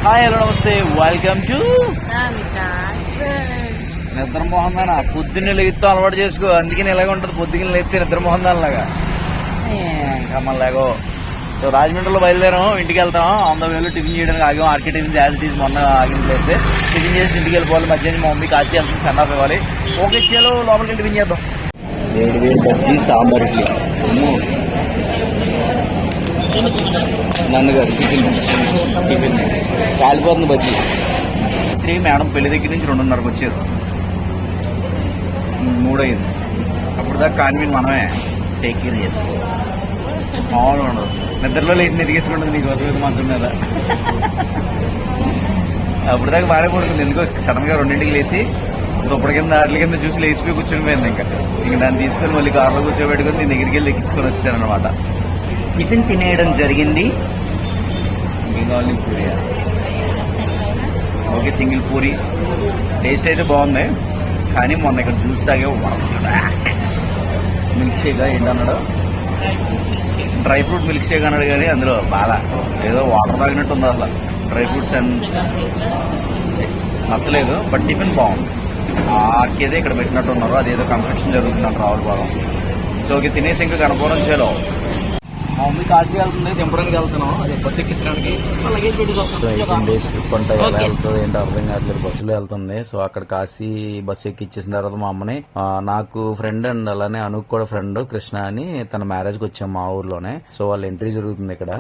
Hi hello నమస్తే welcome to నిద్ర మోహన్ దానా. పొద్దున్నే లెగిస్తూ అలవాటు చేసుకో, అందుకని ఇలాగ ఉంటుంది. పొద్దున్న లేస్తే నిద్ర మోహన్ దానిలాగా కమ్మలాగో. సో రాజమండ్రిలో బయలుదేరాం, ఇంటికి వెళ్తాం. ఆన్ ద వేలో టిఫిన్ చేయడానికి ఆగాం. RK tiffin as it is మొన్న ఆగిన ప్లేస్. టిఫిన్ చేసి ఇంటికి వెళ్ళిపోవాలి. మధ్యాహ్నం మా మమ్మీ కాచి వెళ్తుంది, సన్ ఆఫ్ ఇవ్వాలి. ఓకే ఇచ్చేలో లోపలికి టిఫిన్ చేద్దాం. వేడి వేడి బజ్జీ సాంబార్ ఇడ్లీ నన్ను గారు టిఫిన్ కాలిపోతుంది బజ్జీ. మేడం పెళ్లి దగ్గర నుంచి 2:30కి వచ్చారు, 3 అయింది. అప్పుడు దాకా కాన్వీన్ మనమే టేక్ కేర్ చేసుకో. మామూలు ఉండదు. నిద్రలో లేచి ఎదిగేసుకుంటుంది నీకోసం మంచం మీద. అప్పుడు దాకా బాగానే పడుతుంది. ఎందుకో సడన్ గా 2ంటికి లేచి దుప్పటి కింద ఆటల కింద చూసి లేచిపోయి కూర్చొని పోయింది. ఇంకా దాన్ని తీసుకొని మళ్ళీ కార్లో కూర్చోబెట్టుకుని నేను దగ్గరికి వెళ్ళి ఎక్కించుకొని వచ్చానమాట. టిఫిన్ తినేయడం జరిగింది. ఇంకేం కావాలి puri? Okay, single puri. Taste అయితే బాగుంది, కానీ మొన్న ఇక్కడ జ్యూస్ తాగే వరస్ట్. మిల్క్ షేక్ ఏంటన్నాడు, డ్రై ఫ్రూట్ మిల్క్ షేక్ అన్నాడు, కానీ అందులో బాగా ఏదో వాటర్ తాగినట్టు ఉంది. అసలు డ్రై ఫ్రూట్స్ అండ్ నచ్చలేదు. బట్ టిఫిన్ బాగుంది. ఆర్కేదే ఇక్కడ పెట్టినట్టు ఉన్నారు. అదేదో కన్స్ట్రక్షన్ జరుగుతుందంట రావులపాలెం. సో ఓకే, తినేసి ఇంకా కనపడం చేలో మా మమ్మీ కాశీ వెళ్తుంది, దింపడానికి వెళ్తున్నాం. అదే బస్సు ఎక్కించడానికి లగేజ్ పెట్టి డేస్ ట్రిప్ అంటే ఎలా వెళ్తుంది ఏంటో అర్థం కావట్లేదు. బస్సులో వెళ్తుంది. సో అక్కడ కాశీ బస్సు ఎక్కిచ్చేసిన తర్వాత మా అమ్మని, నాకు ఫ్రెండ్ అండ్ అలానే అనుకు కూడా ఫ్రెండ్ కృష్ణ అని, తన మ్యారేజ్కి వచ్చాం మా ఊర్లోనే. సో వాళ్ళ ఎంట్రీ జరుగుతుంది ఇక్కడ.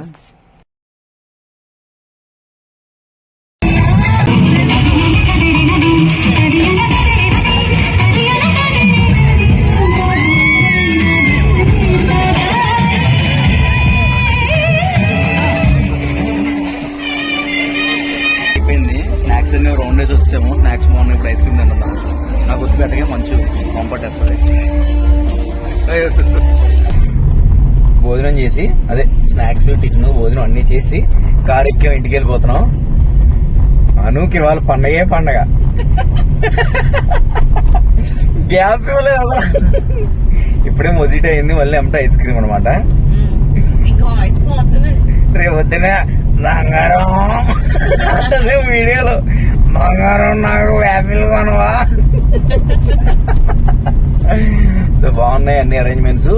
రౌండ్ అయితే వచ్చాము. స్నాక్స్ మార్నింగ్ ఇప్పుడు ఐస్ క్రీమ్ తింటున్నాము. నాకు గుర్తు పెట్టగా మంచు పంపట్టేస్తుంది. భోజనం చేసి, అదే స్నాక్స్ టిఫిన్ భోజనం అన్ని చేసి కారు ఎక్కాం, ఇంటికి వెళ్ళిపోతున్నాం. అనుకి ఇవాళ పండగే పండగ. గ్యాప్ ఇవ్వలేదు అలా. ఇప్పుడే మొజిట్ అయింది, మళ్ళీ అమ్మట ఐస్ క్రీమ్ అనమాట. రేపు వద్దున బంగారం వీడియోలో, బంగారం నాకు యాపిల్ కొనవా. సో బాగున్నాయి అన్ని అరేంజ్మెంట్స్.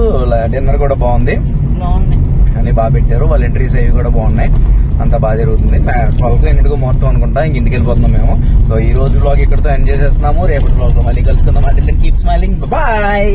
డిన్నర్ కూడా బాగుంది, అన్ని బాగా పెట్టారు. వాళ్ళ ఎంట్రీస్ అవి కూడా బాగున్నాయి. అంతా బాగా జరుగుతుంది. 12 ఎన్నిటికో మొత్తం అనుకుంటా ఇంటికి వెళ్ళిపోతున్నాం మేము. సో ఈ రోజు వ్లాగ్ ఇక్కడితో ఎండ్ చేసేస్తున్నాము. రేపటి వ్లాగ్ లో మళ్ళీ కలుసుకుందాం. Keep smiling, bye.